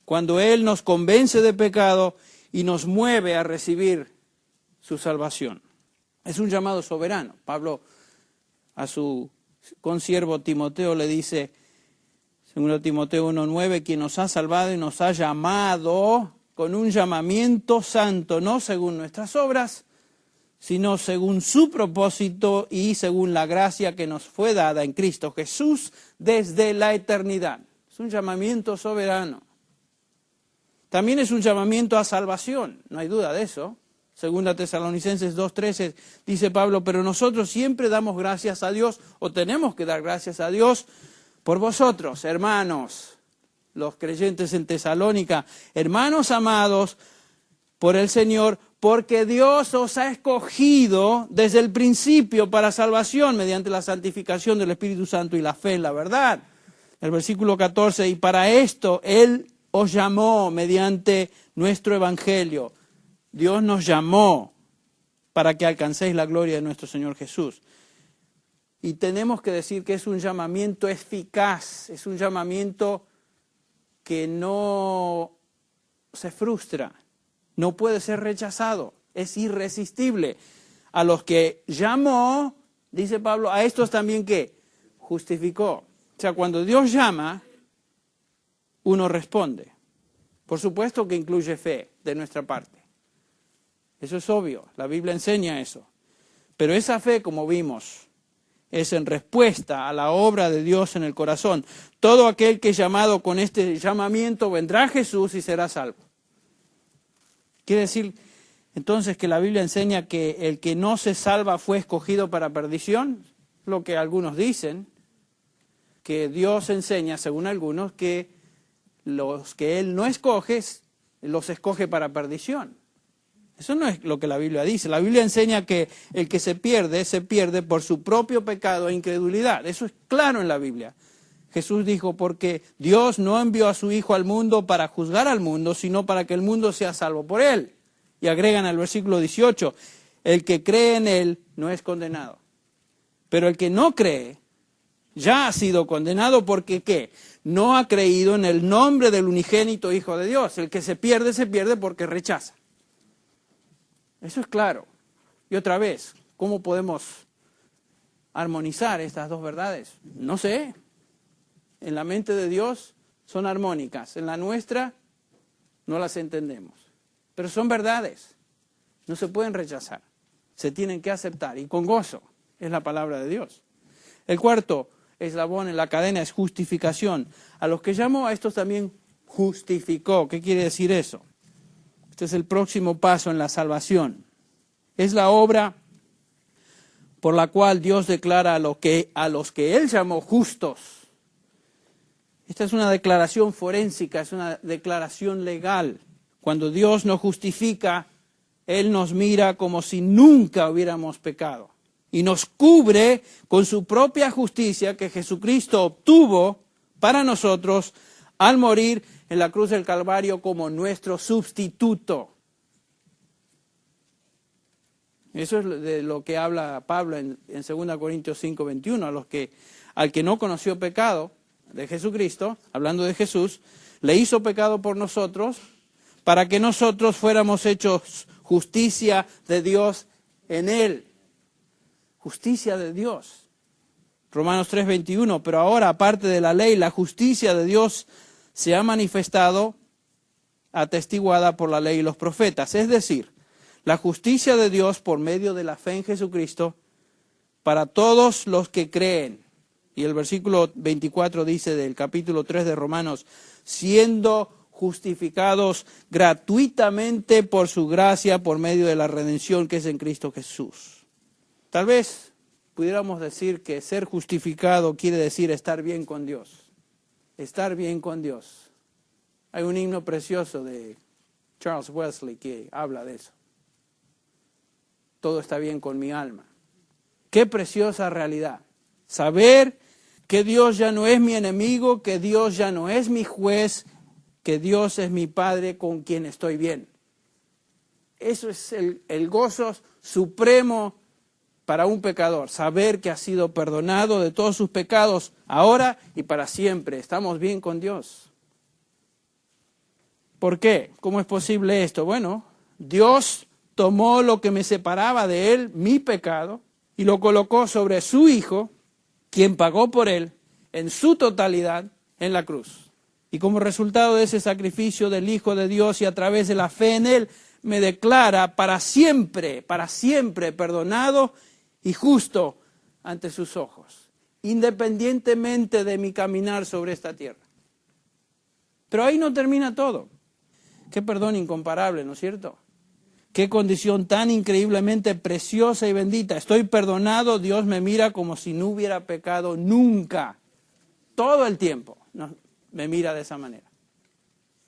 cuando Él nos convence de pecado y nos mueve a recibir su salvación. Es un llamado soberano. Pablo a su consiervo Timoteo le dice, 2 Timoteo 1:9, quien nos ha salvado y nos ha llamado con un llamamiento santo, no según nuestras obras, sino según su propósito y según la gracia que nos fue dada en Cristo Jesús desde la eternidad. Es un llamamiento soberano. También es un llamamiento a salvación, no hay duda de eso. 2 Tesalonicenses 2:13 dice Pablo, pero nosotros siempre damos gracias a Dios, o tenemos que dar gracias a Dios, por vosotros, hermanos, los creyentes en Tesalónica, hermanos amados por el Señor, porque Dios os ha escogido desde el principio para salvación mediante la santificación del Espíritu Santo y la fe en la verdad. El versículo 14, y para esto Él os llamó mediante nuestro Evangelio. Dios nos llamó para que alcancéis la gloria de nuestro Señor Jesús. Y tenemos que decir que es un llamamiento eficaz, es un llamamiento que no se frustra, no puede ser rechazado, es irresistible. A los que llamó, dice Pablo, a estos también ¿qué? Justificó. O sea, cuando Dios llama, uno responde. Por supuesto que incluye fe de nuestra parte. Eso es obvio, la Biblia enseña eso. Pero esa fe, como vimos, es en respuesta a la obra de Dios en el corazón. Todo aquel que es llamado con este llamamiento vendrá a Jesús y será salvo. Quiere decir entonces que la Biblia enseña que el que no se salva fue escogido para perdición, lo que algunos dicen, que Dios enseña, según algunos, que los que Él no escoge, los escoge para perdición. Eso no es lo que la Biblia dice. La Biblia enseña que el que se pierde por su propio pecado e incredulidad. Eso es claro en la Biblia. Jesús dijo, porque Dios no envió a su Hijo al mundo para juzgar al mundo, sino para que el mundo sea salvo por Él. Y agregan al versículo 18, el que cree en Él no es condenado. Pero el que no cree ya ha sido condenado porque ¿qué? No ha creído en el nombre del unigénito Hijo de Dios. El que se pierde porque rechaza. Eso es claro. Y otra vez, ¿cómo podemos armonizar estas dos verdades? No sé. En la mente de Dios son armónicas. En la nuestra no las entendemos. Pero son verdades. No se pueden rechazar. Se tienen que aceptar. Y con gozo es la palabra de Dios. El cuarto eslabón en la cadena es justificación. A los que llamó, a estos también justificó. ¿Qué quiere decir eso? Este es el próximo paso en la salvación. Es la obra por la cual Dios declara a los que Él llamó justos. Esta es una declaración forénsica, es una declaración legal. Cuando Dios nos justifica, Él nos mira como si nunca hubiéramos pecado. Y nos cubre con su propia justicia que Jesucristo obtuvo para nosotros al morir en la cruz del Calvario como nuestro sustituto. Eso es de lo que habla Pablo en 2 Corintios 5:21, al que no conoció pecado de Jesucristo, hablando de Jesús, le hizo pecado por nosotros, para que nosotros fuéramos hechos justicia de Dios en Él. Justicia de Dios. Romanos 3:21, pero ahora, aparte de la ley, la justicia de Dios se ha manifestado, atestiguada por la ley y los profetas. Es decir, la justicia de Dios por medio de la fe en Jesucristo para todos los que creen. Y el versículo 24 dice del capítulo 3 de Romanos, siendo justificados gratuitamente por su gracia, por medio de la redención que es en Cristo Jesús. Tal vez pudiéramos decir que ser justificado quiere decir estar bien con Dios. Estar bien con Dios. Hay un himno precioso de Charles Wesley que habla de eso. Todo está bien con mi alma. Qué preciosa realidad. Saber que Dios ya no es mi enemigo, que Dios ya no es mi juez, que Dios es mi Padre con quien estoy bien. Eso es el gozo supremo para un pecador. Saber que ha sido perdonado de todos sus pecados ahora y para siempre. Estamos bien con Dios. ¿Por qué? ¿Cómo es posible esto? Bueno, Dios tomó lo que me separaba de Él, mi pecado, y lo colocó sobre su Hijo, quien pagó por Él, en su totalidad, en la cruz. Y como resultado de ese sacrificio del Hijo de Dios y a través de la fe en Él, me declara para siempre perdonado y justo ante sus ojos, independientemente de mi caminar sobre esta tierra. Pero ahí no termina todo. Qué perdón incomparable, ¿no es cierto? Qué condición tan increíblemente preciosa y bendita. Estoy perdonado, Dios me mira como si no hubiera pecado nunca. Todo el tiempo me mira de esa manera.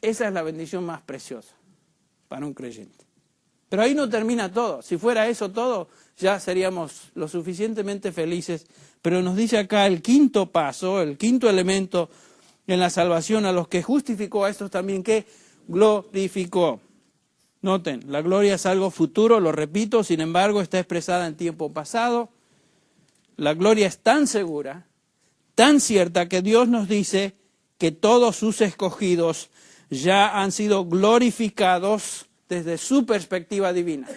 Esa es la bendición más preciosa para un creyente. Pero ahí no termina todo. Si fuera eso todo, ya seríamos lo suficientemente felices. Pero nos dice acá el quinto paso, el quinto elemento en la salvación, a los que justificó, a estos también que glorificó. Noten, la gloria es algo futuro, lo repito, sin embargo está expresada en tiempo pasado. La gloria es tan segura, tan cierta, que Dios nos dice que todos sus escogidos ya han sido glorificados desde su perspectiva divina.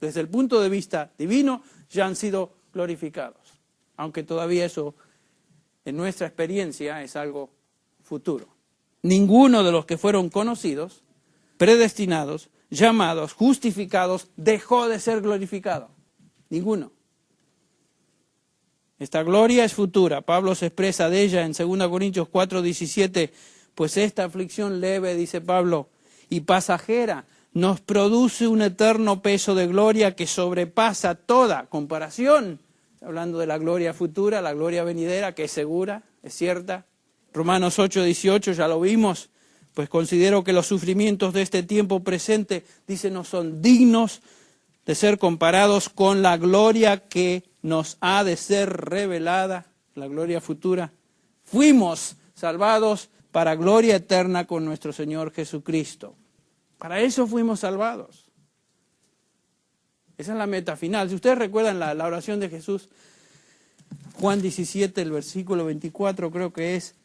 Desde el punto de vista divino, ya han sido glorificados. Aunque todavía eso, en nuestra experiencia, es algo futuro. Ninguno de los que fueron conocidos, predestinados, llamados, justificados, dejó de ser glorificado. Ninguno. Esta gloria es futura. Pablo se expresa de ella en 2 Corintios 4:17, pues esta aflicción leve, dice Pablo, y pasajera, nos produce un eterno peso de gloria que sobrepasa toda comparación. Hablando de la gloria futura, la gloria venidera, que es segura, es cierta. Romanos 8:18, ya lo vimos, pues considero que los sufrimientos de este tiempo presente, dice, no son dignos de ser comparados con la gloria que nos ha de ser revelada, la gloria futura. Fuimos salvados para gloria eterna con nuestro Señor Jesucristo. Para eso fuimos salvados. Esa es la meta final. Si ustedes recuerdan la oración de Jesús, Juan 17, el versículo 24 creo que es,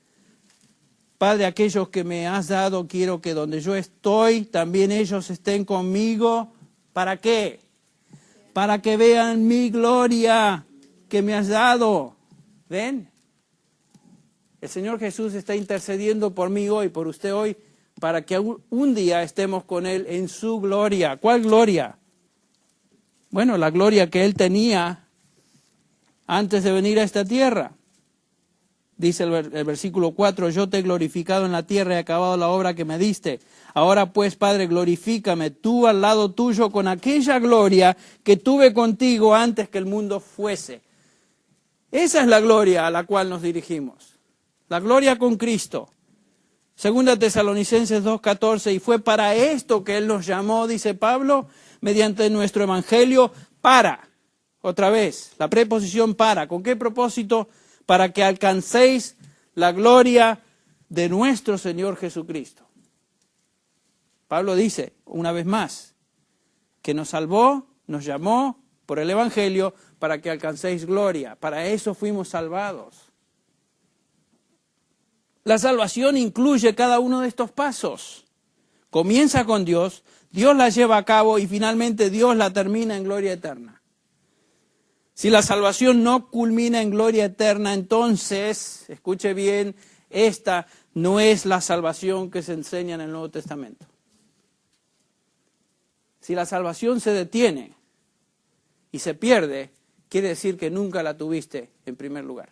Padre, aquellos que me has dado, quiero que donde yo estoy, también ellos estén conmigo. ¿Para qué? Para que vean mi gloria que me has dado. ¿Ven? El Señor Jesús está intercediendo por mí hoy, por usted hoy, para que un día estemos con Él en su gloria. ¿Cuál gloria? Bueno, la gloria que Él tenía antes de venir a esta tierra. Dice el versículo 4, yo te he glorificado en la tierra y he acabado la obra que me diste. Ahora pues, Padre, glorifícame tú al lado tuyo con aquella gloria que tuve contigo antes que el mundo fuese. Esa es la gloria a la cual nos dirigimos. La gloria con Cristo. 2 Tesalonicenses 2:14, y fue para esto que Él nos llamó, dice Pablo, mediante nuestro evangelio, para. Otra vez, la preposición para. ¿Con qué propósito? Para que alcancéis la gloria de nuestro Señor Jesucristo. Pablo dice, una vez más, que nos salvó, nos llamó por el Evangelio para que alcancéis gloria. Para eso fuimos salvados. La salvación incluye cada uno de estos pasos. Comienza con Dios, Dios la lleva a cabo y finalmente Dios la termina en gloria eterna. Si la salvación no culmina en gloria eterna, entonces, escuche bien, esta no es la salvación que se enseña en el Nuevo Testamento. Si la salvación se detiene y se pierde, quiere decir que nunca la tuviste en primer lugar.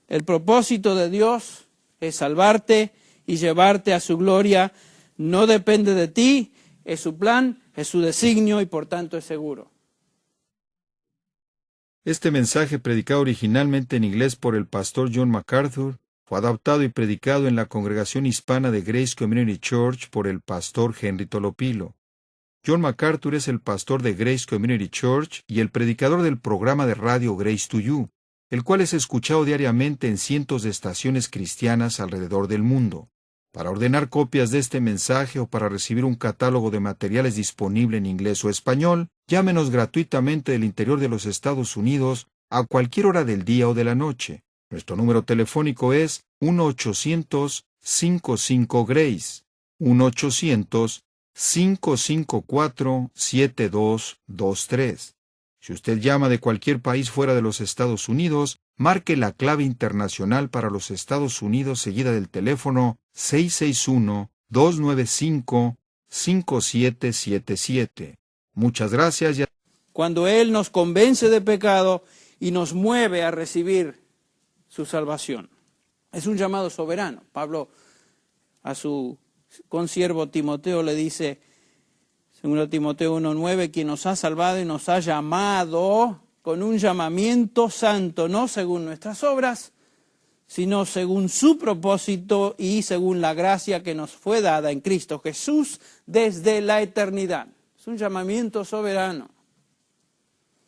El propósito de Dios es salvarte y llevarte a su gloria. No depende de ti, es su plan, es su designio y por tanto es seguro. Este mensaje, predicado originalmente en inglés por el pastor John MacArthur, fue adaptado y predicado en la congregación hispana de Grace Community Church por el pastor Henry Tolopilo. John MacArthur es el pastor de Grace Community Church y el predicador del programa de radio Grace to You, el cual es escuchado diariamente en cientos de estaciones cristianas alrededor del mundo. Para ordenar copias de este mensaje o para recibir un catálogo de materiales disponible en inglés o español, llámenos gratuitamente del interior de los Estados Unidos a cualquier hora del día o de la noche. Nuestro número telefónico es 1-800-55-GRACE. 1-800-554-7223. Si usted llama de cualquier país fuera de los Estados Unidos, marque la clave internacional para los Estados Unidos seguida del teléfono 661-295-5777. Muchas gracias. Cuando Él nos convence de pecado y nos mueve a recibir su salvación. Es un llamado soberano. Pablo a su consiervo Timoteo le dice, 2 Timoteo 1:9, quien nos ha salvado y nos ha llamado con un llamamiento santo, no según nuestras obras, sino según su propósito y según la gracia que nos fue dada en Cristo Jesús desde la eternidad. Es un llamamiento soberano.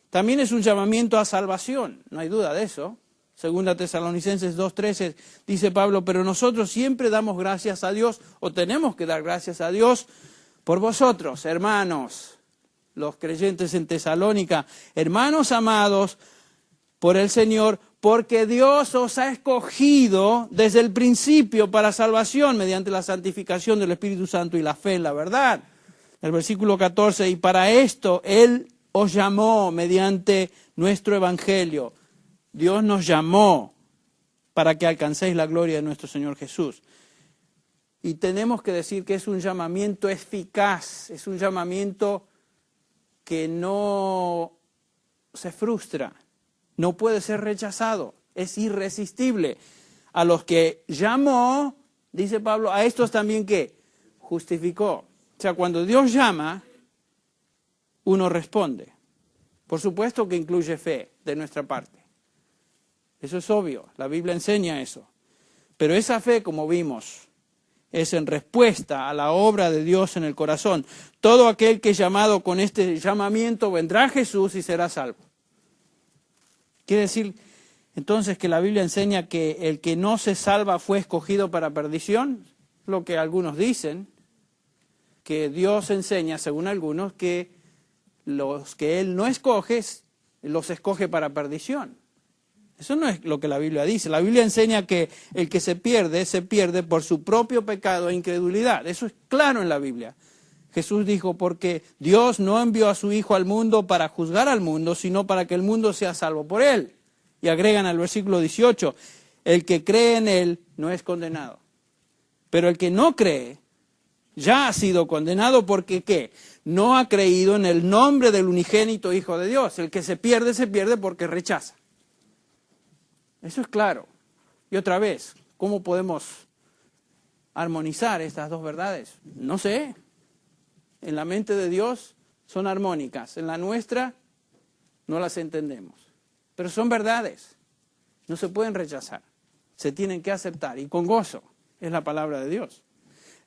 También es un llamamiento a salvación, no hay duda de eso. 2 Tesalonicenses 2:13 dice Pablo, pero nosotros siempre damos gracias a Dios, o tenemos que dar gracias a Dios, por vosotros, hermanos, los creyentes en Tesalónica, hermanos amados por el Señor, porque Dios os ha escogido desde el principio para salvación mediante la santificación del Espíritu Santo y la fe en la verdad. El versículo 14, y para esto Él os llamó mediante nuestro Evangelio. Dios nos llamó para que alcancéis la gloria de nuestro Señor Jesús. Y tenemos que decir que es un llamamiento eficaz, es un llamamiento que no se frustra, no puede ser rechazado, es irresistible. A los que llamó, dice Pablo, a estos también ¿qué? Justificó. O sea, cuando Dios llama, uno responde. Por supuesto que incluye fe de nuestra parte. Eso es obvio, la Biblia enseña eso. Pero esa fe, como vimos, es en respuesta a la obra de Dios en el corazón. Todo aquel que es llamado con este llamamiento vendrá a Jesús y será salvo. Quiere decir entonces que la Biblia enseña que el que no se salva fue escogido para perdición, lo que algunos dicen, que Dios enseña, según algunos, que los que Él no escoge, los escoge para perdición. Eso no es lo que la Biblia dice. La Biblia enseña que el que se pierde por su propio pecado e incredulidad. Eso es claro en la Biblia. Jesús dijo, porque Dios no envió a su Hijo al mundo para juzgar al mundo, sino para que el mundo sea salvo por Él. Y agregan al versículo 18, el que cree en Él no es condenado. Pero el que no cree ya ha sido condenado porque ¿qué? No ha creído en el nombre del unigénito Hijo de Dios. El que se pierde porque rechaza. Eso es claro. Y otra vez, ¿cómo podemos armonizar estas dos verdades? No sé. En la mente de Dios son armónicas. En la nuestra no las entendemos. Pero son verdades. No se pueden rechazar. Se tienen que aceptar. Y con gozo es la palabra de Dios.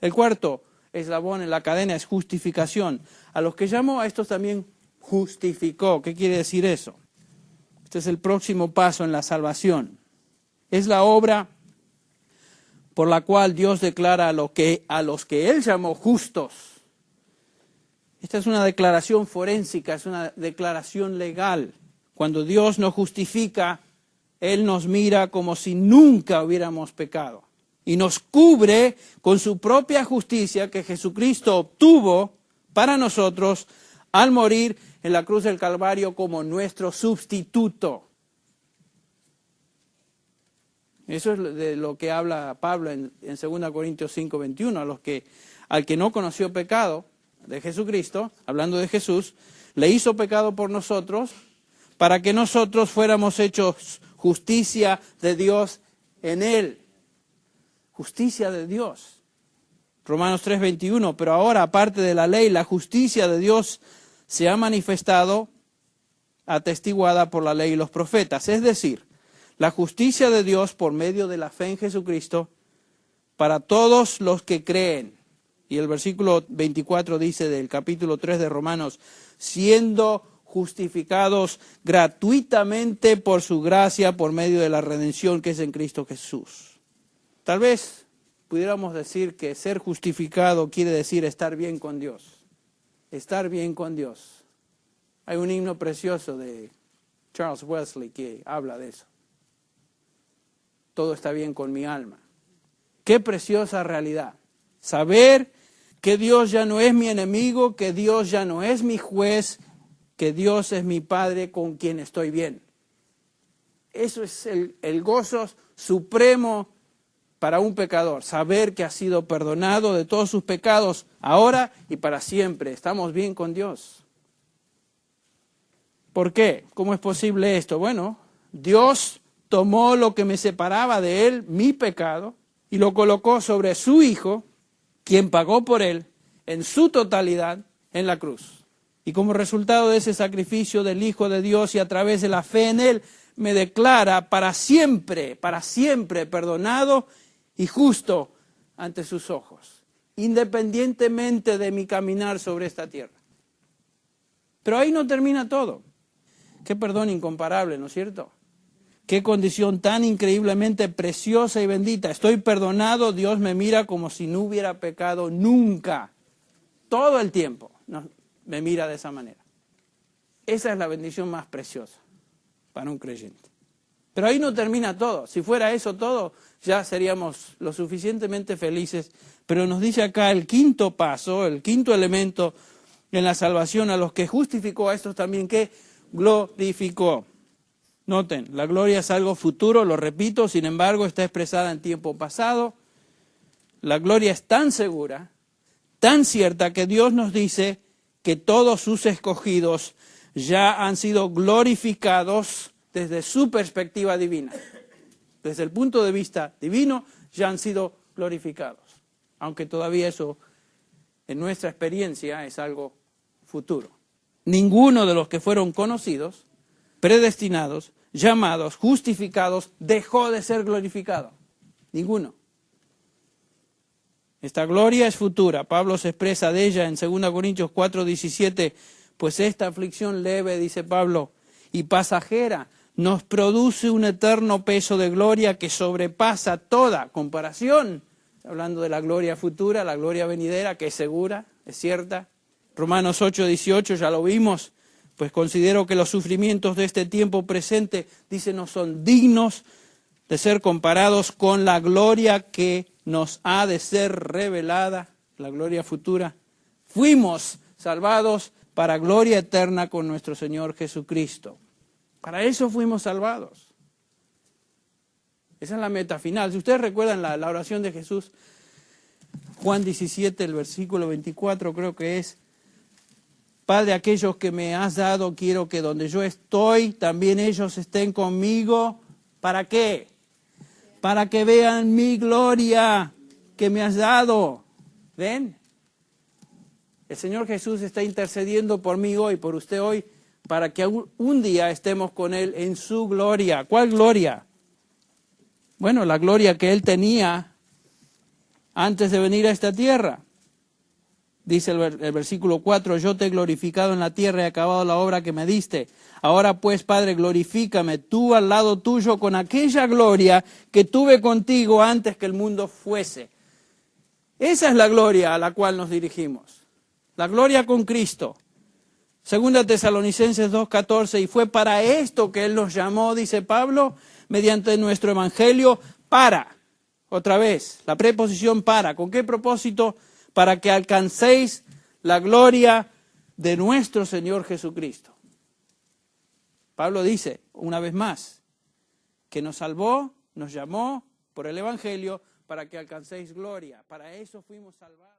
El cuarto eslabón en la cadena es justificación. A los que llamó, a estos también justificó. ¿Qué quiere decir eso? Este es el próximo paso en la salvación. Es la obra por la cual Dios declara a los que Él llamó justos. Esta es una declaración forénsica, es una declaración legal. Cuando Dios nos justifica, Él nos mira como si nunca hubiéramos pecado. Y nos cubre con su propia justicia que Jesucristo obtuvo para nosotros al morir en la cruz del Calvario como nuestro sustituto. Eso es de lo que habla Pablo en 2 Corintios 5:21, al que no conoció pecado de Jesucristo, hablando de Jesús, le hizo pecado por nosotros, para que nosotros fuéramos hechos justicia de Dios en Él. Justicia de Dios. Romanos 3:21, pero ahora, aparte de la ley, la justicia de Dios se ha manifestado, atestiguada por la ley y los profetas. Es decir, la justicia de Dios por medio de la fe en Jesucristo para todos los que creen. Y el versículo 24 dice del capítulo 3 de Romanos, siendo justificados gratuitamente por su gracia, por medio de la redención que es en Cristo Jesús. Tal vez pudiéramos decir que ser justificado quiere decir estar bien con Dios. Estar bien con Dios. Hay un himno precioso de Charles Wesley que habla de eso. Todo está bien con mi alma. Qué preciosa realidad. Saber que Dios ya no es mi enemigo, que Dios ya no es mi juez, que Dios es mi Padre con quien estoy bien. Eso es el gozo supremo para un pecador, saber que ha sido perdonado de todos sus pecados ahora y para siempre. Estamos bien con Dios. ¿Por qué? ¿Cómo es posible esto? Bueno, Dios tomó lo que me separaba de Él, mi pecado, y lo colocó sobre su Hijo, quien pagó por Él en su totalidad en la cruz. Y como resultado de ese sacrificio del Hijo de Dios y a través de la fe en Él, me declara para siempre perdonado y justo ante sus ojos, independientemente de mi caminar sobre esta tierra. Pero ahí no termina todo. Qué perdón incomparable, ¿no es cierto? Qué condición tan increíblemente preciosa y bendita. Estoy perdonado, Dios me mira como si no hubiera pecado nunca. Todo el tiempo me mira de esa manera. Esa es la bendición más preciosa para un creyente. Pero ahí no termina todo. Si fuera eso todo, ya seríamos lo suficientemente felices. Pero nos dice acá el quinto paso, el quinto elemento en la salvación, a los que justificó, a estos también que glorificó. Noten, la gloria es algo futuro, lo repito, sin embargo está expresada en tiempo pasado. La gloria es tan segura, tan cierta, que Dios nos dice que todos sus escogidos ya han sido glorificados desde su perspectiva divina. Desde el punto de vista divino, ya han sido glorificados. Aunque todavía eso, en nuestra experiencia, es algo futuro. Ninguno de los que fueron conocidos, predestinados, llamados, justificados, dejó de ser glorificado. Ninguno. Esta gloria es futura. Pablo se expresa de ella en 2 Corintios 4:17, pues esta aflicción leve, dice Pablo, y pasajera, nos produce un eterno peso de gloria que sobrepasa toda comparación. Hablando de la gloria futura, la gloria venidera, que es segura, es cierta. Romanos 8:18, ya lo vimos, pues considero que los sufrimientos de este tiempo presente, dice, no son dignos de ser comparados con la gloria que nos ha de ser revelada, la gloria futura. Fuimos salvados para gloria eterna con nuestro Señor Jesucristo. Para eso fuimos salvados. Esa es la meta final. Si ustedes recuerdan la oración de Jesús, Juan 17, el versículo 24 creo que es, Padre, aquellos que me has dado, quiero que donde yo estoy, también ellos estén conmigo. ¿Para qué? Para que vean mi gloria que me has dado. ¿Ven? El Señor Jesús está intercediendo por mí hoy, por usted hoy, para que un día estemos con Él en su gloria. ¿Cuál gloria? Bueno, la gloria que Él tenía antes de venir a esta tierra. Dice el versículo 4, yo te he glorificado en la tierra y he acabado la obra que me diste. Ahora pues, Padre, glorifícame tú al lado tuyo con aquella gloria que tuve contigo antes que el mundo fuese. Esa es la gloria a la cual nos dirigimos. La gloria con Cristo. 2 Tesalonicenses 2:14, y fue para esto que Él nos llamó, dice Pablo, mediante nuestro evangelio, para. Otra vez, la preposición para. ¿Con qué propósito? Para que alcancéis la gloria de nuestro Señor Jesucristo. Pablo dice, una vez más, que nos salvó, nos llamó por el Evangelio para que alcancéis gloria. Para eso fuimos salvados.